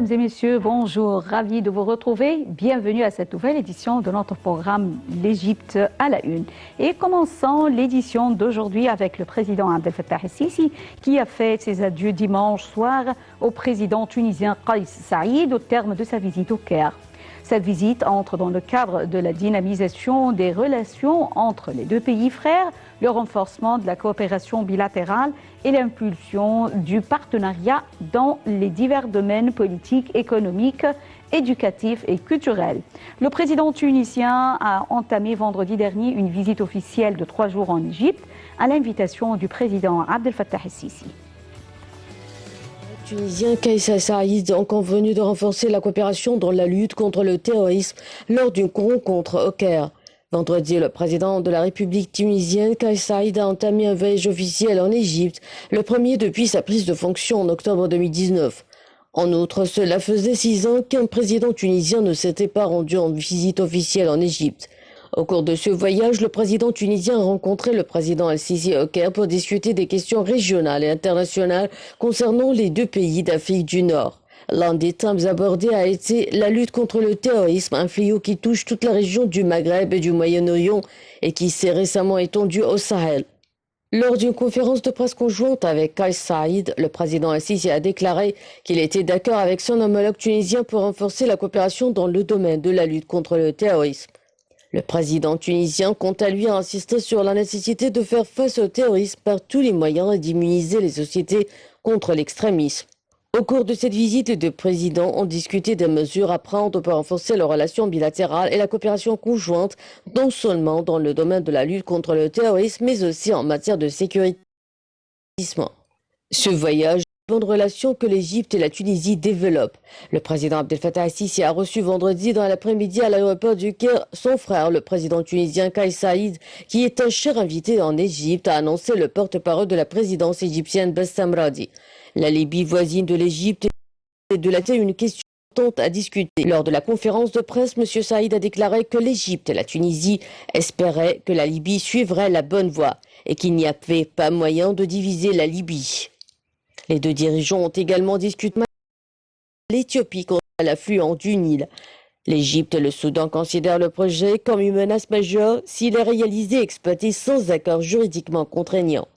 Mesdames et messieurs, bonjour, ravi de vous retrouver. Bienvenue à cette nouvelle édition de notre programme L'Égypte à la une. Et commençons l'édition d'aujourd'hui avec le président Abdel Fattah el-Sisi qui a fait ses adieux dimanche soir au président tunisien Kais Saïed au terme de sa visite au Caire. Cette visite entre dans le cadre de la dynamisation des relations entre les deux pays frères, le renforcement de la coopération bilatérale et l'impulsion du partenariat dans les divers domaines politiques, économiques, éducatifs et culturels. Le président tunisien a entamé vendredi dernier une visite officielle de 3 jours en Égypte à l'invitation du président Abdel Fattah el-Sisi. Les Tunisiens Kais Saïed ont convenu de renforcer la coopération dans la lutte contre le terrorisme lors d'une rencontre au Caire. Vendredi, le président de la République tunisienne, Kais Saïed, a entamé un voyage officiel en Égypte, le premier depuis sa prise de fonction en octobre 2019. En outre, cela faisait 6 ans qu'un président tunisien ne s'était pas rendu en visite officielle en Égypte. Au cours de ce voyage, le président tunisien a rencontré le président El-Sisi au Caire pour discuter des questions régionales et internationales concernant les deux pays d'Afrique du Nord. L'un des thèmes abordés a été la lutte contre le terrorisme, un fléau qui touche toute la région du Maghreb et du Moyen-Orient et qui s'est récemment étendu au Sahel. Lors d'une conférence de presse conjointe avec Kais Saïed, le président El-Sisi a déclaré qu'il était d'accord avec son homologue tunisien pour renforcer la coopération dans le domaine de la lutte contre le terrorisme. Le président tunisien, quant à lui, a insisté sur la nécessité de faire face au terrorisme par tous les moyens et d'immuniser les sociétés contre l'extrémisme. Au cours de cette visite, les deux présidents ont discuté des mesures à prendre pour renforcer leurs relations bilatérales et la coopération conjointe, non seulement dans le domaine de la lutte contre le terrorisme, mais aussi en matière de sécurité. Ce voyage bonne relation que l'Égypte et la Tunisie développent. Le président Abdel Fattah el-Sisi a reçu vendredi dans l'après-midi à l'aéroport du Caire son frère, le président tunisien Kais Saïed, qui est un cher invité en Égypte, a annoncé le porte-parole de la présidence égyptienne Bassam Radi. La Libye voisine de l'Égypte est de la tête une question importante à discuter. Lors de la conférence de presse, M. Saïed a déclaré que l'Égypte et la Tunisie espéraient que la Libye suivrait la bonne voie et qu'il n'y avait pas moyen de diviser la Libye. Les deux dirigeants ont également discuté l'Éthiopie contre l'affluent du Nil. L'Égypte et le Soudan considèrent le projet comme une menace majeure s'il est réalisé et exploité sans accord juridiquement contraignant.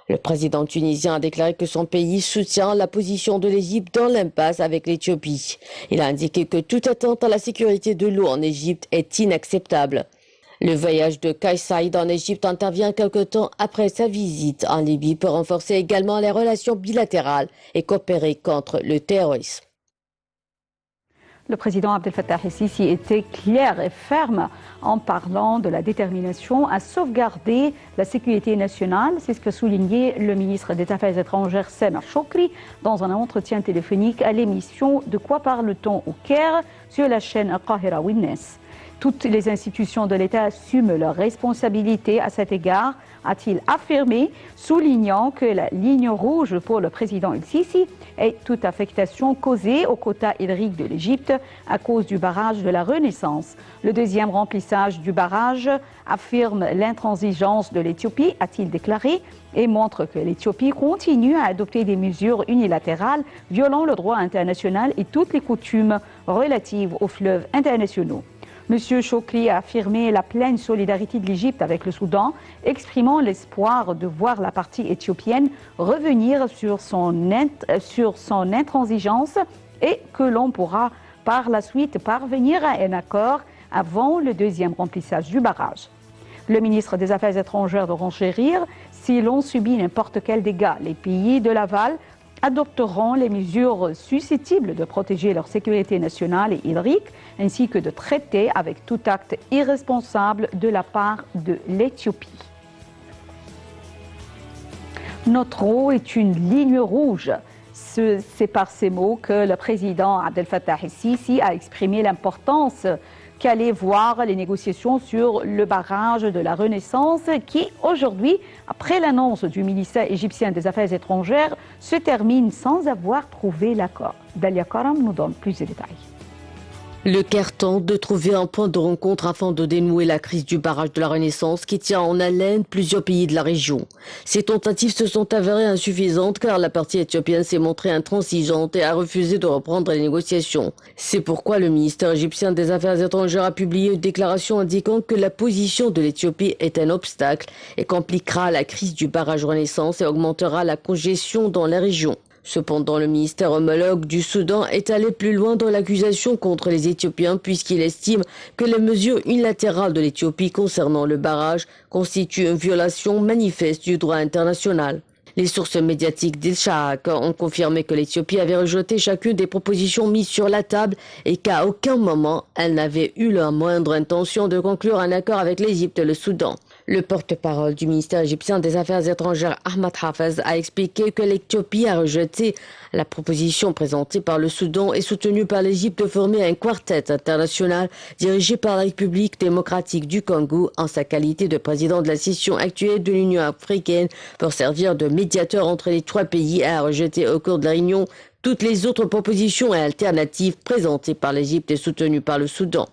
Le président tunisien a déclaré que son pays soutient la position de l'Égypte dans l'impasse avec l'Éthiopie. Il a indiqué que toute atteinte à la sécurité de l'eau en Égypte est inacceptable. Le voyage de Kais Saïed en Égypte intervient quelque temps après sa visite en Libye pour renforcer également les relations bilatérales et coopérer contre le terrorisme. Le président Abdel Fattah el-Sisi était clair et ferme en parlant de la détermination à sauvegarder la sécurité nationale. C'est ce que soulignait le ministre des Affaires étrangères Sameh Shoukry dans un entretien téléphonique à l'émission De quoi parle-t-on au Caire sur la chaîne Al-Qahira Witness. Toutes les institutions de l'État assument leurs responsabilités à cet égard, a-t-il affirmé, soulignant que la ligne rouge pour le président El-Sisi est toute affectation causée au quota hydrique de l'Égypte à cause du barrage de la Renaissance. Le deuxième remplissage du barrage affirme l'intransigeance de l'Éthiopie, a-t-il déclaré, et montre que l'Éthiopie continue à adopter des mesures unilatérales violant le droit international et toutes les coutumes relatives aux fleuves internationaux. M. Shoukry a affirmé la pleine solidarité de l'Égypte avec le Soudan, exprimant l'espoir de voir la partie éthiopienne revenir sur son intransigeance et que l'on pourra par la suite parvenir à un accord avant le deuxième remplissage du barrage. Le ministre des Affaires étrangères de renchérir, si l'on subit n'importe quel dégât, les pays de l'aval adopteront les mesures susceptibles de protéger leur sécurité nationale et hydrique, ainsi que de traiter avec tout acte irresponsable de la part de l'Éthiopie. Notre eau est une ligne rouge. C'est par ces mots que le président Abdel Fattah el-Sisi a exprimé l'importance qu'allaient voir les négociations sur le barrage de la Renaissance qui, aujourd'hui, après l'annonce du ministère égyptien des Affaires étrangères, se termine sans avoir trouvé l'accord. Dalia Karam nous donne plus de détails. Le Caire tente de trouver un point de rencontre afin de dénouer la crise du barrage de la Renaissance qui tient en haleine plusieurs pays de la région. Ces tentatives se sont avérées insuffisantes car la partie éthiopienne s'est montrée intransigeante et a refusé de reprendre les négociations. C'est pourquoi le ministère égyptien des Affaires étrangères a publié une déclaration indiquant que la position de l'Éthiopie est un obstacle et compliquera la crise du barrage Renaissance et augmentera la congestion dans la région. Cependant, le ministère homologue du Soudan est allé plus loin dans l'accusation contre les Éthiopiens puisqu'il estime que les mesures unilatérales de l'Éthiopie concernant le barrage constituent une violation manifeste du droit international. Les sources médiatiques d'Il-Shahak ont confirmé que l'Éthiopie avait rejeté chacune des propositions mises sur la table et qu'à aucun moment elle n'avait eu la moindre intention de conclure un accord avec l'Égypte et le Soudan. Le porte-parole du ministère égyptien des Affaires étrangères Ahmad Hafez a expliqué que l'Éthiopie a rejeté la proposition présentée par le Soudan et soutenue par l'Égypte de former un quartet international dirigé par la République démocratique du Congo en sa qualité de président de la session actuelle de l'Union africaine pour servir de médiateur entre les trois pays et a rejeté au cours de la réunion toutes les autres propositions et alternatives présentées par l'Égypte et soutenues par le Soudan.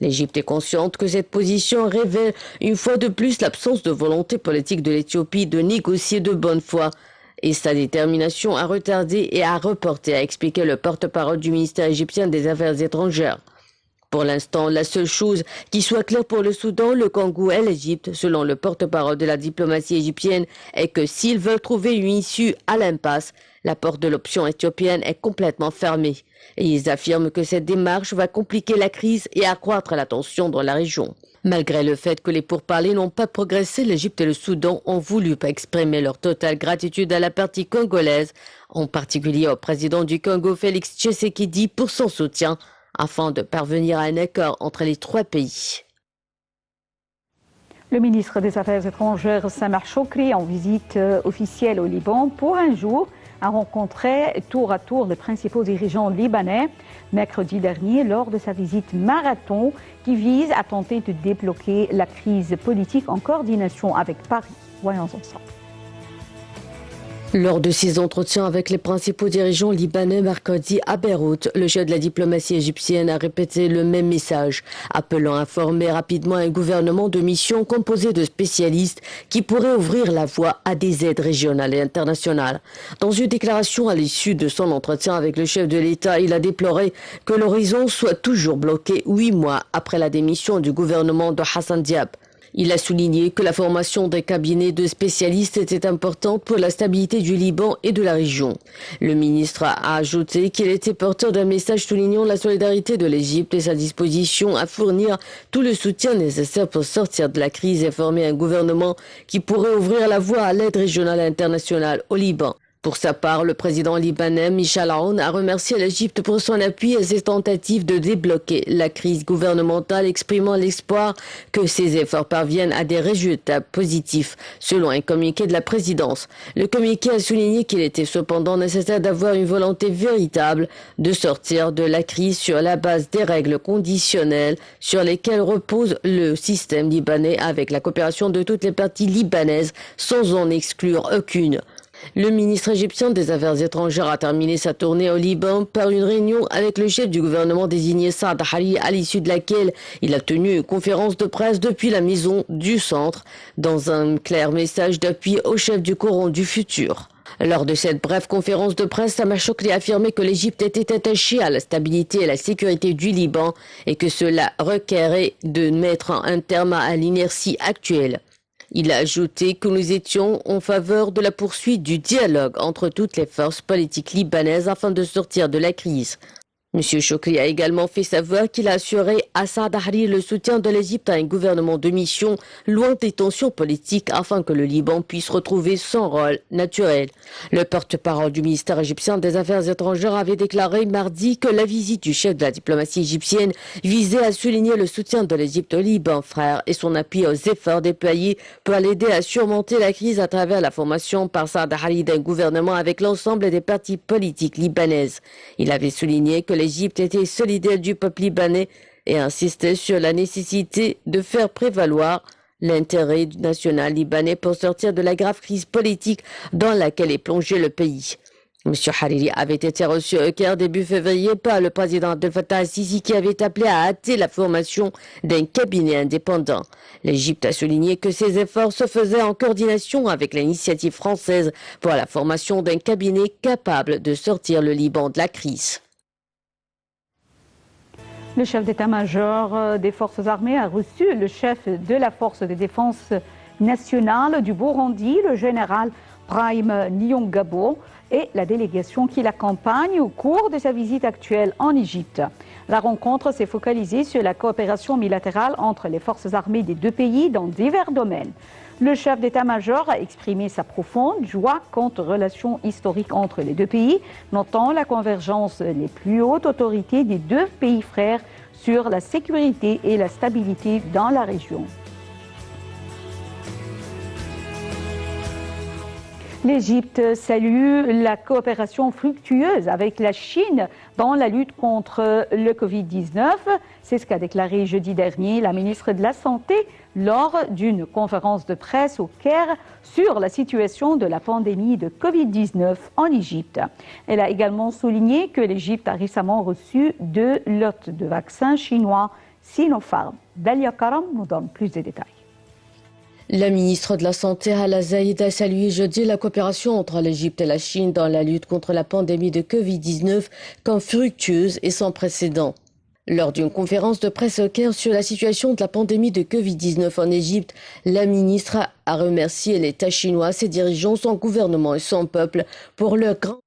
L'Égypte est consciente que cette position révèle une fois de plus l'absence de volonté politique de l'Éthiopie de négocier de bonne foi et sa détermination à retarder et à reporter, a expliqué le porte-parole du ministère égyptien des Affaires étrangères. Pour l'instant, la seule chose qui soit claire pour le Soudan, le Congo et l'Égypte, selon le porte-parole de la diplomatie égyptienne, est que s'ils veulent trouver une issue à l'impasse, la porte de l'option éthiopienne est complètement fermée. Et ils affirment que cette démarche va compliquer la crise et accroître la tension dans la région. Malgré le fait que les pourparlers n'ont pas progressé, l'Égypte et le Soudan ont voulu exprimer leur totale gratitude à la partie congolaise, en particulier au président du Congo, Félix Tshisekedi, pour son soutien, afin de parvenir à un accord entre les trois pays. Le ministre des Affaires étrangères, Sameh Shoukry, en visite officielle au Liban pour un jour, a rencontré tour à tour les principaux dirigeants libanais mercredi dernier lors de sa visite marathon qui vise à tenter de débloquer la crise politique en coordination avec Paris. Voyons ensemble. Lors de ses entretiens avec les principaux dirigeants libanais mercredi à Beyrouth, le chef de la diplomatie égyptienne a répété le même message, appelant à former rapidement un gouvernement de mission composé de spécialistes qui pourrait ouvrir la voie à des aides régionales et internationales. Dans une déclaration à l'issue de son entretien avec le chef de l'État, il a déploré que l'horizon soit toujours bloqué 8 mois après la démission du gouvernement de Hassan Diab. Il a souligné que la formation des cabinets de spécialistes était importante pour la stabilité du Liban et de la région. Le ministre a ajouté qu'il était porteur d'un message soulignant la solidarité de l'Égypte et sa disposition à fournir tout le soutien nécessaire pour sortir de la crise et former un gouvernement qui pourrait ouvrir la voie à l'aide régionale et internationale au Liban. Pour sa part, le président libanais Michel Aoun a remercié l'Égypte pour son appui à ses tentatives de débloquer la crise gouvernementale, exprimant l'espoir que ses efforts parviennent à des résultats positifs, selon un communiqué de la présidence. Le communiqué a souligné qu'il était cependant nécessaire d'avoir une volonté véritable de sortir de la crise sur la base des règles conditionnelles sur lesquelles repose le système libanais avec la coopération de toutes les parties libanaises sans en exclure aucune. Le ministre égyptien des Affaires étrangères a terminé sa tournée au Liban par une réunion avec le chef du gouvernement désigné Saad Hariri, à l'issue de laquelle il a tenu une conférence de presse depuis la maison du centre, dans un clair message d'appui au chef du Coran du futur. Lors de cette brève conférence de presse, Sameh Shoukry a affirmé que l'Égypte était attachée à la stabilité et la sécurité du Liban et que cela requérait de mettre un terme à l'inertie actuelle. Il a ajouté que nous étions en faveur de la poursuite du dialogue entre toutes les forces politiques libanaises afin de sortir de la crise. M. Shoukry a également fait savoir qu'il a assuré à Saad Hariri le soutien de l'Égypte à un gouvernement de mission loin des tensions politiques afin que le Liban puisse retrouver son rôle naturel. Le porte-parole du ministère égyptien des Affaires étrangères avait déclaré mardi que la visite du chef de la diplomatie égyptienne visait à souligner le soutien de l'Égypte au Liban frère et son appui aux efforts déployés pour l'aider à surmonter la crise à travers la formation par Saad Hariri d'un gouvernement avec l'ensemble des partis politiques libanaises. Il avait souligné que l'Égypte était solidaire du peuple libanais et insistait sur la nécessité de faire prévaloir l'intérêt national libanais pour sortir de la grave crise politique dans laquelle est plongé le pays. M. Hariri avait été reçu au Caire début février par le président Abdel Fattah al-Sisi qui avait appelé à hâter la formation d'un cabinet indépendant. L'Égypte a souligné que ces efforts se faisaient en coordination avec l'initiative française pour la formation d'un cabinet capable de sortir le Liban de la crise. Le chef d'état-major des forces armées a reçu le chef de la force de défense nationale du Burundi, le général Brahim Niyongabo, et la délégation qui l'accompagne au cours de sa visite actuelle en Égypte. La rencontre s'est focalisée sur la coopération bilatérale entre les forces armées des deux pays dans divers domaines. Le chef d'état-major a exprimé sa profonde joie quant aux relations historiques entre les deux pays, notant la convergence des plus hautes autorités des deux pays frères sur la sécurité et la stabilité dans la région. L'Égypte salue la coopération fructueuse avec la Chine dans la lutte contre le Covid-19. C'est ce qu'a déclaré jeudi dernier la ministre de la Santé lors d'une conférence de presse au Caire sur la situation de la pandémie de Covid-19 en Égypte. Elle a également souligné que l'Égypte a récemment reçu 2 lots de vaccins chinois Sinopharm. Dalia Karam nous donne plus de détails. La ministre de la Santé, Hala Zaïd, a salué jeudi la coopération entre l'Égypte et la Chine dans la lutte contre la pandémie de Covid-19 comme fructueuse et sans précédent. Lors d'une conférence de presse au Caire sur la situation de la pandémie de Covid-19 en Égypte, la ministre a remercié l'État chinois, ses dirigeants, son gouvernement et son peuple pour leur grand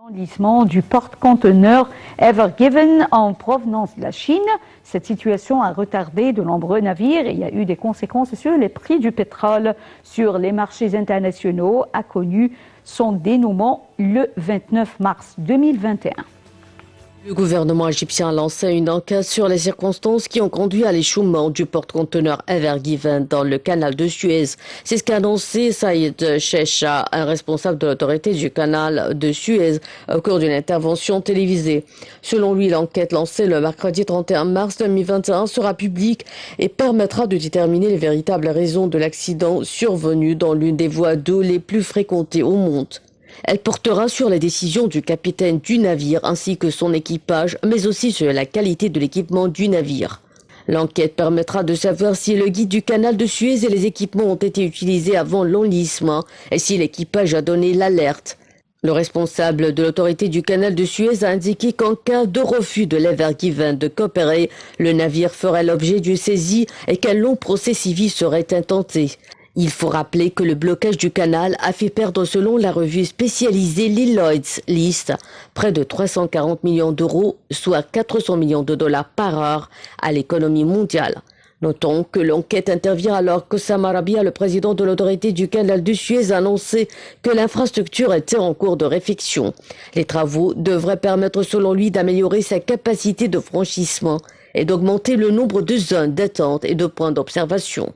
L'enlisement du porte-conteneur Ever Given en provenance de la Chine. Cette situation a retardé de nombreux navires et il y a eu des conséquences sur les prix du pétrole sur les marchés internationaux, a connu son dénouement le 29 mars 2021. Le gouvernement égyptien a lancé une enquête sur les circonstances qui ont conduit à l'échouement du porte-conteneur Ever Given dans le canal de Suez. C'est ce qu'a annoncé Saïd Checha, un responsable de l'autorité du canal de Suez, au cours d'une intervention télévisée. Selon lui, l'enquête lancée le mercredi 31 mars 2021 sera publique et permettra de déterminer les véritables raisons de l'accident survenu dans l'une des voies d'eau les plus fréquentées au monde. Elle portera sur la décision du capitaine du navire ainsi que son équipage, mais aussi sur la qualité de l'équipement du navire. L'enquête permettra de savoir si le guide du canal de Suez et les équipements ont été utilisés avant l'enlisement et si l'équipage a donné l'alerte. Le responsable de l'autorité du canal de Suez a indiqué qu'en cas de refus de l'Ever Given de coopérer, le navire ferait l'objet d'une saisie et qu'un long procès civil serait intenté. Il faut rappeler que le blocage du canal a fait perdre, selon la revue spécialisée Lloyd's List, près de 340 millions d'euros, soit 400 millions de dollars par heure, à l'économie mondiale. Notons que l'enquête intervient alors que Sam Arabia, le président de l'autorité du canal de Suez, a annoncé que l'infrastructure était en cours de réfection. Les travaux devraient permettre, selon lui, d'améliorer sa capacité de franchissement et d'augmenter le nombre de zones d'attente et de points d'observation.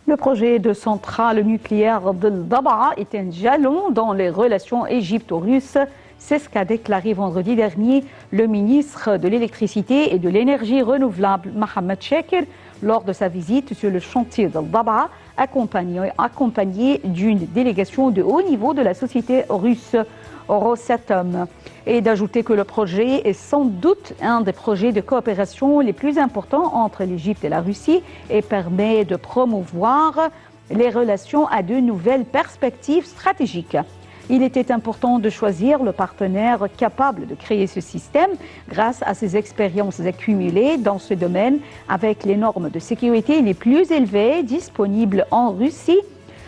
Le projet de centrale nucléaire de Daba'a est un jalon dans les relations égypto-russes. C'est ce qu'a déclaré vendredi dernier le ministre de l'Électricité et de l'Énergie renouvelable, Mohamed Shakir, lors de sa visite sur le chantier de Daba'a, accompagné d'une délégation de haut niveau de la société russe Rosatom. Et d'ajouter que le projet est sans doute un des projets de coopération les plus importants entre l'Égypte et la Russie et permet de promouvoir les relations à de nouvelles perspectives stratégiques. Il était important de choisir le partenaire capable de créer ce système grâce à ses expériences accumulées dans ce domaine avec les normes de sécurité les plus élevées disponibles en Russie,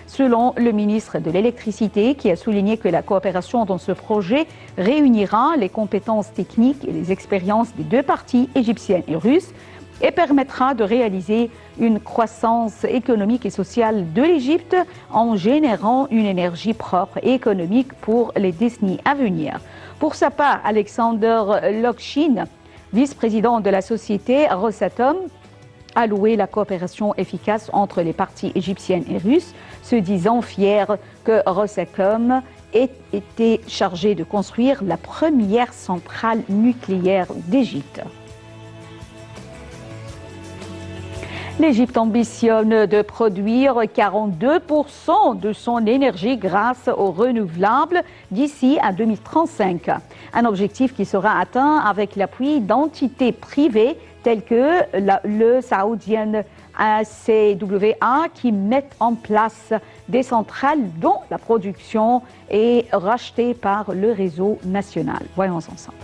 selon le ministre de l'Électricité, qui a souligné que la coopération dans ce projet réunira les compétences techniques et les expériences des deux parties, égyptiennes et russes, et permettra de réaliser une croissance économique et sociale de l'Égypte en générant une énergie propre et économique pour les décennies à venir. Pour sa part, Alexander Lokshin, vice-président de la société Rosatom, a loué la coopération efficace entre les parties égyptiennes et russes, se disant fier que Rosatom ait été chargé de construire la première centrale nucléaire d'Égypte. L'Égypte ambitionne de produire 42% de son énergie grâce aux renouvelables d'ici à 2035. Un objectif qui sera atteint avec l'appui d'entités privées telles que le saoudien ACWA qui mettent en place des centrales dont la production est rachetée par le réseau national. Voyons ensemble.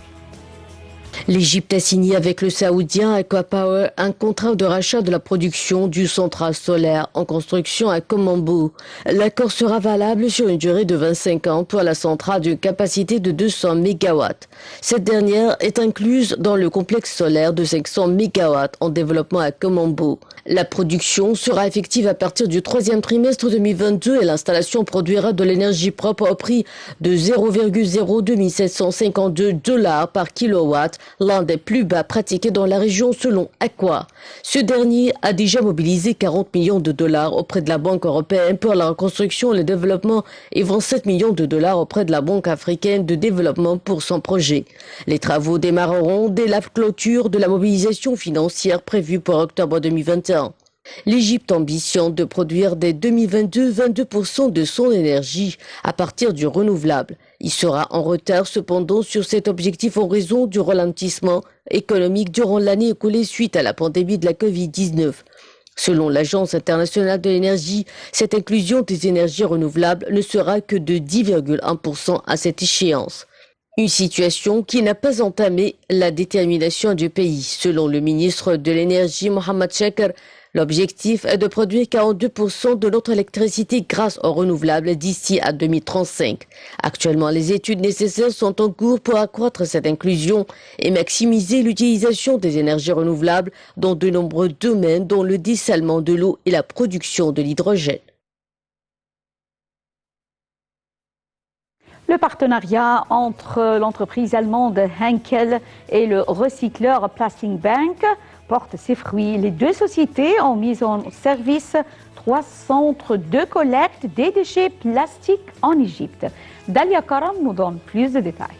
L'Égypte a signé avec le saoudien Aqua Power un contrat de rachat de la production du centrale solaire en construction à Kom Ombo. L'accord sera valable sur une durée de 25 ans pour la centrale d'une capacité de 200 MW. Cette dernière est incluse dans le complexe solaire de 500 MW en développement à Kom Ombo. La production sera effective à partir du troisième trimestre 2022 et l'installation produira de l'énergie propre au prix de 0,02752 $ par kilowatt, l'un des plus bas pratiqués dans la région selon Aqua. Ce dernier a déjà mobilisé 40 millions de dollars auprès de la Banque européenne pour la reconstruction et le développement et 27 millions de dollars auprès de la Banque africaine de développement pour son projet. Les travaux démarreront dès la clôture de la mobilisation financière prévue pour octobre 2021. L'Égypte ambitionne de produire dès 2022 22% de son énergie à partir du renouvelable. Il sera en retard cependant sur cet objectif en raison du ralentissement économique durant l'année écoulée suite à la pandémie de la Covid-19. Selon l'Agence internationale de l'énergie, cette inclusion des énergies renouvelables ne sera que de 10,1% à cette échéance. Une situation qui n'a pas entamé la détermination du pays. Selon le ministre de l'Énergie, Mohamed Shakir, l'objectif est de produire 42% de notre électricité grâce aux renouvelables d'ici à 2035. Actuellement, les études nécessaires sont en cours pour accroître cette inclusion et maximiser l'utilisation des énergies renouvelables dans de nombreux domaines, dont le dessalement de l'eau et la production de l'hydrogène. Le partenariat entre l'entreprise allemande Henkel et le recycleur Plastic Bank porte ses fruits. Les deux sociétés ont mis en service 3 centres de collecte des déchets plastiques en Égypte. Dalia Karam nous donne plus de détails.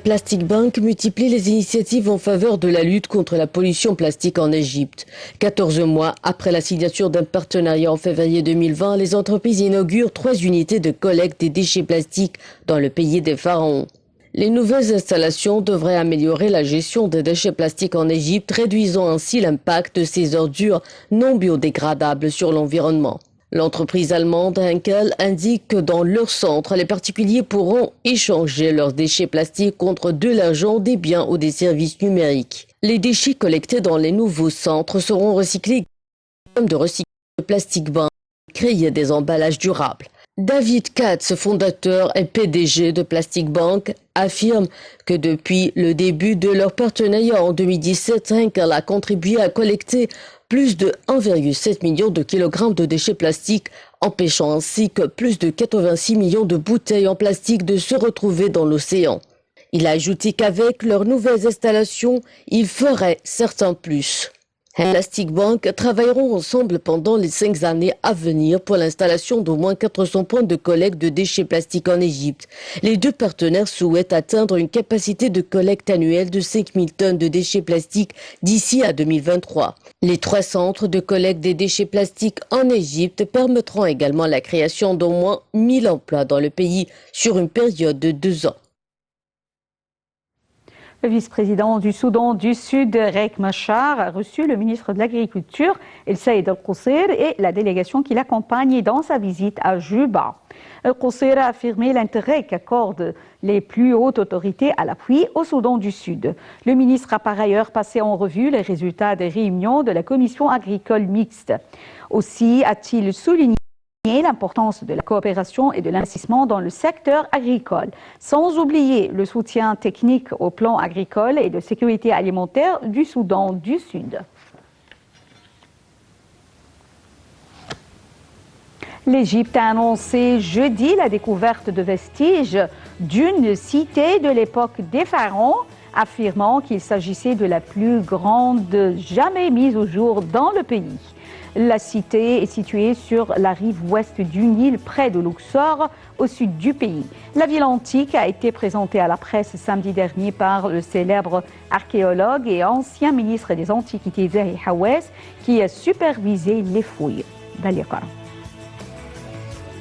Plastic Bank multiplie les initiatives en faveur de la lutte contre la pollution plastique en Égypte. 14 mois après la signature d'un partenariat en février 2020, les entreprises inaugurent 3 unités de collecte des déchets plastiques dans le pays des pharaons. Les nouvelles installations devraient améliorer la gestion des déchets plastiques en Égypte, réduisant ainsi l'impact de ces ordures non biodégradables sur l'environnement. L'entreprise allemande Henkel indique que dans leur centre, les particuliers pourront échanger leurs déchets plastiques contre de l'argent, des biens ou des services numériques. Les déchets collectés dans les nouveaux centres seront recyclés comme de recyclage de Plastic Bank et créer des emballages durables. David Katz, fondateur et PDG de Plastic Bank, affirme que depuis le début de leur partenariat en 2017, Henkel a contribué à collecter plus de 1,7 million de kilogrammes de déchets plastiques, empêchant ainsi que plus de 86 millions de bouteilles en plastique de se retrouver dans l'océan. Il a ajouté qu'avec leurs nouvelles installations, ils feraient certains plus. Plastic Bank travailleront ensemble pendant les 5 années à venir pour l'installation d'au moins 400 points de collecte de déchets plastiques en Égypte. Les deux partenaires souhaitent atteindre une capacité de collecte annuelle de 5000 tonnes de déchets plastiques d'ici à 2023. Les 3 centres de collecte des déchets plastiques en Égypte permettront également la création d'au moins 1000 emplois dans le pays sur une période de 2 ans. Le vice-président du Soudan du Sud, Riek Machar, a reçu le ministre de l'Agriculture, El Saïd Al-Qusseir, et la délégation qui l'accompagne dans sa visite à Juba. Al-Qusseir a affirmé l'intérêt qu'accordent les plus hautes autorités à l'appui au Soudan du Sud. Le ministre a par ailleurs passé en revue les résultats des réunions de la commission agricole mixte. Aussi a-t-il souligné l'importance de la coopération et de l'investissement dans le secteur agricole, sans oublier le soutien technique au plan agricole et de sécurité alimentaire du Soudan du Sud. L'Égypte a annoncé jeudi la découverte de vestiges d'une cité de l'époque des pharaons, affirmant qu'il s'agissait de la plus grande jamais mise au jour dans le pays. La cité est située sur la rive ouest du Nil, près de Luxor, au sud du pays. La ville antique a été présentée à la presse samedi dernier par le célèbre archéologue et ancien ministre des Antiquités Zahi Hawass, qui a supervisé les fouilles. Dalia.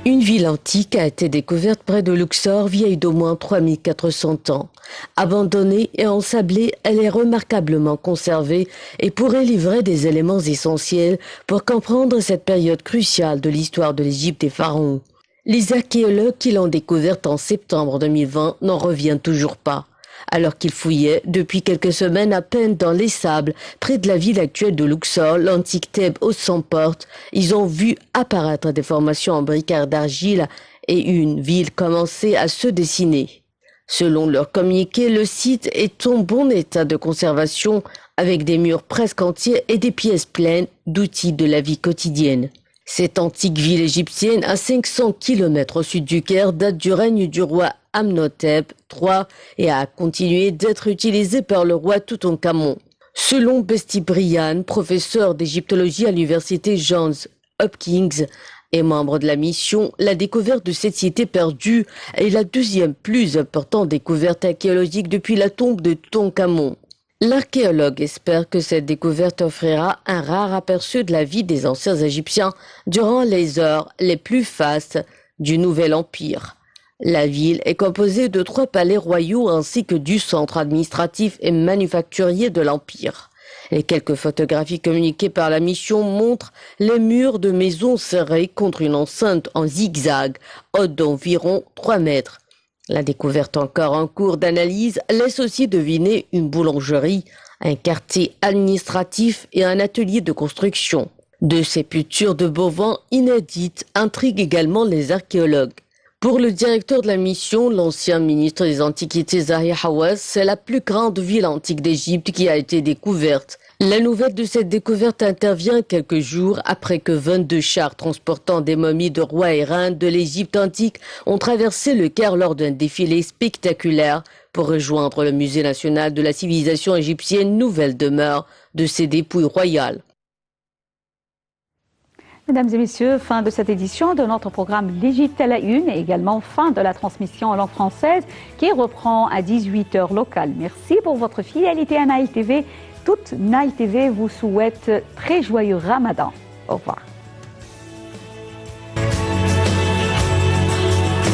Une ville antique a été découverte près de Luxor, vieille d'au moins 3400 ans. Abandonnée et ensablée, elle est remarquablement conservée et pourrait livrer des éléments essentiels pour comprendre cette période cruciale de l'histoire de l'Égypte des pharaons. Les archéologues qui l'ont découverte en septembre 2020 n'en reviennent toujours pas. Alors qu'ils fouillaient depuis quelques semaines à peine dans les sables, près de la ville actuelle de Luxor, l'antique Thèbes aux 100 portes, ils ont vu apparaître des formations en briquettes d'argile et une ville commencer à se dessiner. Selon leur communiqué, le site est en bon état de conservation avec des murs presque entiers et des pièces pleines d'outils de la vie quotidienne. Cette antique ville égyptienne à 500 km au sud du Caire date du règne du roi Amenhotep III et a continué d'être utilisée par le roi Toutankhamon. Selon Besti Brian, professeur d'égyptologie à l'université Johns Hopkins et membre de la mission, la découverte de cette cité perdue est la deuxième plus importante découverte archéologique depuis la tombe de Toutankhamon. L'archéologue espère que cette découverte offrira un rare aperçu de la vie des anciens Égyptiens durant les heures les plus fastes du Nouvel Empire. La ville est composée de 3 palais royaux ainsi que du centre administratif et manufacturier de l'Empire. Les quelques photographies communiquées par la mission montrent les murs de maisons serrés contre une enceinte en zigzag, haute d'environ 3 mètres. La découverte encore en cours d'analyse laisse aussi deviner une boulangerie, un quartier administratif et un atelier de construction. 2 sépultures de bovins inédites intriguent également les archéologues. Pour le directeur de la mission, l'ancien ministre des Antiquités Zahi Hawass, c'est la plus grande ville antique d'Égypte qui a été découverte. La nouvelle de cette découverte intervient quelques jours après que 22 chars transportant des momies de rois et reines de l'Égypte antique ont traversé le Caire lors d'un défilé spectaculaire pour rejoindre le musée national de la civilisation égyptienne, nouvelle demeure de ses dépouilles royales. Mesdames et messieurs, fin de cette édition de notre programme L'Égypte à la une et également fin de la transmission en langue française qui reprend à 18h locale. Merci pour votre fidélité à Nile TV. Toute Nile TV vous souhaite très joyeux Ramadan. Au revoir.